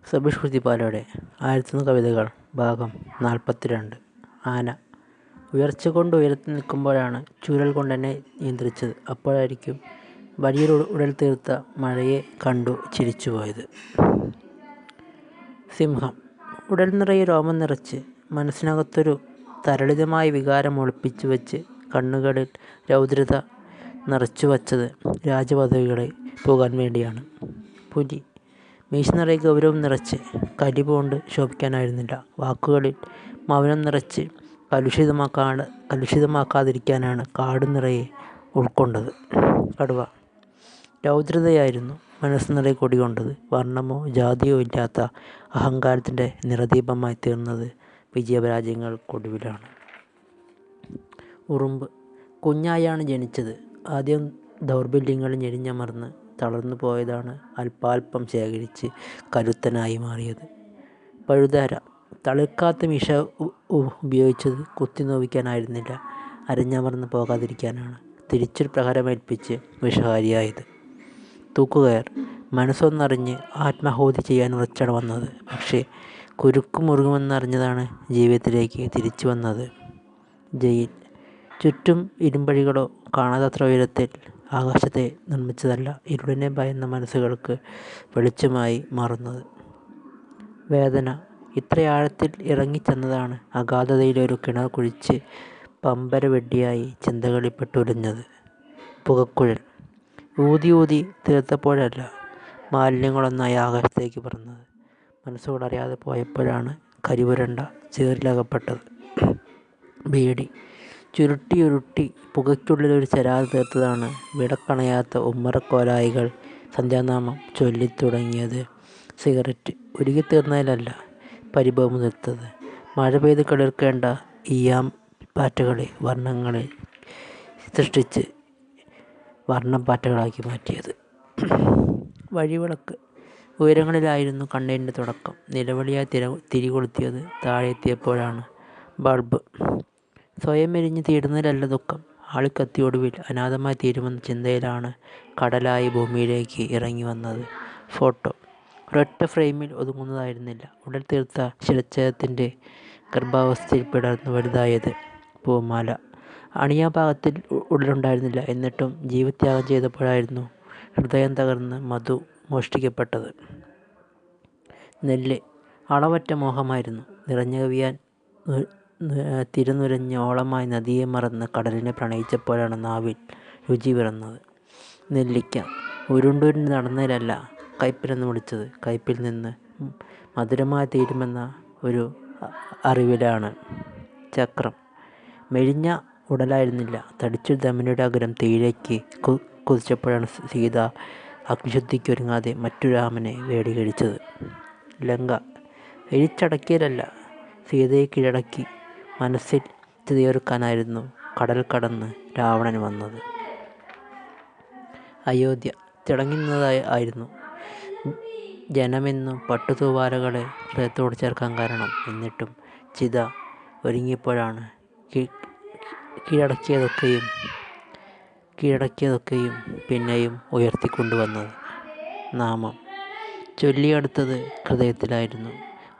സബീഷ് കുറ്റിപ്പാലയുടെ 1001 കവിതകൾ ഭാഗം 42. ആന. ഉയർച്ച കൊണ്ട് ഉയരത്തിൽ നിൽക്കുമ്പോഴാണ് ചൂരൽ കൊണ്ടെന്നെ നിയന്ത്രിച്ചത്. അപ്പോഴായിരിക്കും വലിയൊരു ഉടൽ തീർത്ത മഴയെ കണ്ടു ചിരിച്ചുപോയത്. സിംഹം. ഉടൽ നിറയെ രോമം നിറച്ച് മനസ്സിനകത്തൊരു തരളിതമായ വികാരം ഒളിപ്പിച്ചു വച്ച് കണ്ണുകളിൽ രൗദ്രത നിറച്ചു വച്ചത് രാജപദവികളിൽ പോകാൻ വേണ്ടിയാണ്. പുലി. മീശ നിറയെ ഗൗരവം നിറച്ച് കലിപ കൊണ്ട് ശോഭിക്കാനായിരുന്നില്ല, വാക്കുകളിൽ മൗനം നിറച്ച് കലുഷിതമാക്കാതിരിക്കാനാണ് കാട് നിറയെ ഉൾക്കൊണ്ടത്. കടുവ. രൗദ്രതയായിരുന്നു മനസ്സ് നിറയെ കൊടികൊണ്ടത്. വർണ്ണമോ ജാതിയോ ഇല്ലാത്ത അഹങ്കാരത്തിൻ്റെ നിറദീപമായി തീർന്നത് വിജയപരാജയങ്ങൾക്കൊടുവിലാണ്. ഉറുമ്പ്. കുഞ്ഞായാണ് ജനിച്ചത്. ആദ്യം ദൗർബല്യങ്ങളിൽ ഞെരിഞ്ഞമർന്ന് തളർന്നു പോയതാണ് അല്പാൽപ്പം ശേഖരിച്ച് കരുത്തനായി മാറിയത്. പഴുതാര. തളിർക്കാത്ത മീശ ഉപയോഗിച്ചത് കുത്തി നോവിക്കാനായിരുന്നില്ല, അരഞ്ഞമർന്ന് പോകാതിരിക്കാനാണ്. തിരിച്ചൊരു പ്രഹരമേൽപ്പിച്ച് വിഷഹാരിയായത്. തൂക്കുകയർ. മനസ്സൊന്നറിഞ്ഞ് ആത്മാഹൂതി ചെയ്യാൻ ഉറച്ചാണ് വന്നത്. പക്ഷേ കുരുക്ക് മുറുകുമെന്നറിഞ്ഞതാണ് ജീവിതത്തിലേക്ക് തിരിച്ചു വന്നത്. ജയിൽ. ചുറ്റും ഇരുമ്പഴികളോ കാണാത്തത്ര ഉയരത്തിൽ ആകാശത്തെ നിർമ്മിച്ചതല്ല, ഇരുളിനെ ഭയന്ന മനസ്സുകൾക്ക് വെളിച്ചമായി മാറുന്നത്. വേദന. ഇത്ര ആഴത്തിൽ ഇറങ്ങിച്ചെന്നതാണ് അഗാധതയിലൊരു കിണർ കുഴിച്ച് പമ്പരവെഡ്ഡിയായി ചിന്തകളിൽപ്പെട്ടുലഞ്ഞത്. പുകക്കുഴൽ. ഊതി ഊതി തീർത്തപ്പോഴല്ല മാലിന്യങ്ങളൊന്നായി ആകാശത്തേക്ക് പറന്നത്. മനസ്സുകളറിയാതെ പോയപ്പോഴാണ് കരിപുരണ്ട ചേറിലകപ്പെട്ടത്. ബീഡി. ചുരുട്ടിയുരുട്ടി പുകയ്ക്കുള്ളിലൊരു ചരാത് തീർത്തതാണ് വിടക്കണയാത്ത ഉമ്മറക്കോലായികൾ സന്ധ്യാനാമം ചൊല്ലിത്തുടങ്ങിയത്. സിഗരറ്റ്. ഉരുകിത്തീർന്നതിലല്ല പരിഭവം തീർത്തത്, മഴ പെയ്ത് കിളിർക്കേണ്ട ഈയാം പാറ്റകളെ വർണ്ണങ്ങളിൽ സൃഷ്ടിച്ച് വർണ്ണപ്പാറ്റകളാക്കി മാറ്റിയത്. വഴിവിളക്ക്. ഉയരങ്ങളിലായിരുന്നു കണ്ണീരിൻ്റെ തുടക്കം. നിലവിളിയായി തിരികൊളുത്തിയത് താഴെയെത്തിയപ്പോഴാണ്. ബൾബ്. സ്വയം എരിഞ്ഞ് തീരുന്നതിലല്ല ദുഃഖം, ആളിക്കത്തിയൊടുവിൽ അനാഥമായി തീരുമെന്ന ചിന്തയിലാണ് കടലായി ഭൂമിയിലേക്ക് ഇറങ്ങി വന്നത്. ഫോട്ടോ. ഒരൊറ്റ ഫ്രെയിമിൽ ഒതുങ്ങുന്നതായിരുന്നില്ല ഉടൽ തീർത്ത ശിരച്ഛേദത്തിൻ്റെ ഗർഭാവസ്ഥയിൽ പിളർന്നു വലുതായത്. പൂമാല. അണിയാൻ പാകത്തിൽ ഉടലുണ്ടായിരുന്നില്ല, എന്നിട്ടും ജീവത്യാഗം ചെയ്തപ്പോഴായിരുന്നു ഹൃദയം തകർന്ന് മധു മോഷ്ടിക്കപ്പെട്ടത്. നെല്ല്. അളവറ്റ മോഹമായിരുന്നു. നിറഞ്ഞു കവിയാൻ തിരനുരഞ്ഞ് ഓളമായി നദിയെ മറന്ന് കടലിനെ പ്രണയിച്ചപ്പോഴാണ് നാവിൽ രുചി പിറന്നത്. നെല്ലിക്ക. ഉരുണ്ടുരുണ്ട് നടന്നതിലല്ല കയ്പിനെന്ന് വിളിച്ചത്, കയ്പിൽ നിന്ന് മധുരമായി തീരുമെന്ന ഒരു അറിവിലാണ്. ചക്രം. മെലിഞ്ഞ ഉടലായിരുന്നില്ല, തടിച്ചൊരു ധമനിയുടെ അഗ്രം തീയിലേക്ക് കുതിച്ചപ്പോഴാണ് സീത അഗ്നിശുദ്ധിക്കൊരുങ്ങാതെ മറ്റു രാമനെ വേടി കഴിച്ചത്. ലങ്ക. എരിച്ചടക്കിയതല്ല, സീതയെ കീഴടക്കി മനസ്സിൽ ചിതയൊരുക്കാനായിരുന്നു കടൽ കടന്ന് രാവണൻ വന്നത്. അയോധ്യ. തിളങ്ങി നിന്നതായിരുന്നു ജനമെന്നും പട്ടുതൂവാലകളെ ഹൃദയത്തോട് ചേർക്കാൻ കാരണം. എന്നിട്ടും ചിത ഒരുങ്ങിയപ്പോഴാണ് കീഴടക്കിയതൊക്കെയും പിന്നെയും ഉയർത്തിക്കൊണ്ടുവന്നത്. നാമം. ചൊല്ലിയെടുത്തത് ഹൃദയത്തിലായിരുന്നു,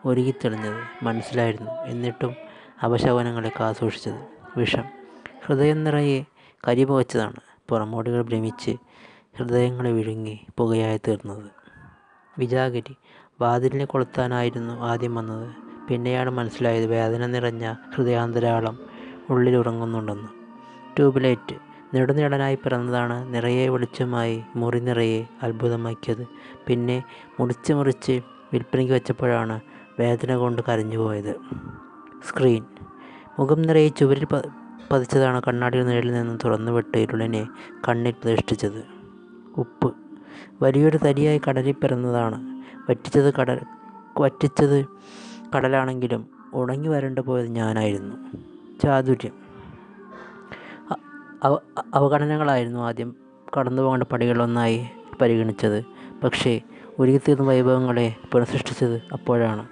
ഒരുകിത്തെളിഞ്ഞത് മനസ്സിലായിരുന്നു, എന്നിട്ടും അപശകുനങ്ങളെ കാസൂക്ഷിച്ചത്. വിഷം. ഹൃദയം നിറയെ കരി പുകച്ചതാണ്, പുറമോടികൾ ഭ്രമിച്ച് ഹൃദയങ്ങളെ വിഴുങ്ങി പുകയായി തീർന്നത്. വിജാഗിരി. വാതിലിനെ കൊളുത്താനായിരുന്നു ആദ്യം വന്നത്, പിന്നെയാണ് മനസ്സിലായത് വേദന നിറഞ്ഞ ഹൃദയാന്തരാളം ഉള്ളിലുറങ്ങുന്നുണ്ടെന്ന്. ട്യൂബ്ലൈറ്റ്. നെടുനീളനായി പിറന്നതാണ് നിറയെ വെളിച്ചമായി മുറി നിറയെ അത്ഭുതമാക്കിയത്. പിന്നെ മുറിച്ച് വിൽപ്പനയ്ക്ക് വെച്ചപ്പോഴാണ് വേദന കൊണ്ട് കരഞ്ഞുപോയത്. സ്ക്രീൻ. മുഖം നിറയെ ചുവരിൽ പതിച്ചതാണ് കണ്ണാടിയുടെ നിഴലിൽ നിന്ന് തുറന്നുവിട്ട് ഇരുളിനെ കണ്ണിൽ പ്രതിഷ്ഠിച്ചത്. ഉപ്പ്. വലിയൊരു തരിയായി കടലിൽ പിറന്നതാണ്. വറ്റിച്ചത് കടലാണെങ്കിലും ഉണങ്ങി വരണ്ടു പോയത് ഞാനായിരുന്നു. ചാതുര്യം. അവഗണനകളായിരുന്നു ആദ്യം കടന്നു പോകേണ്ട പടികളിലൊന്നായി പരിഗണിച്ചത്, പക്ഷേ ഉരുകിത്തീർന്ന വൈഭവങ്ങളെ പുനഃസൃഷ്ടിച്ചത് അപ്പോഴാണ്.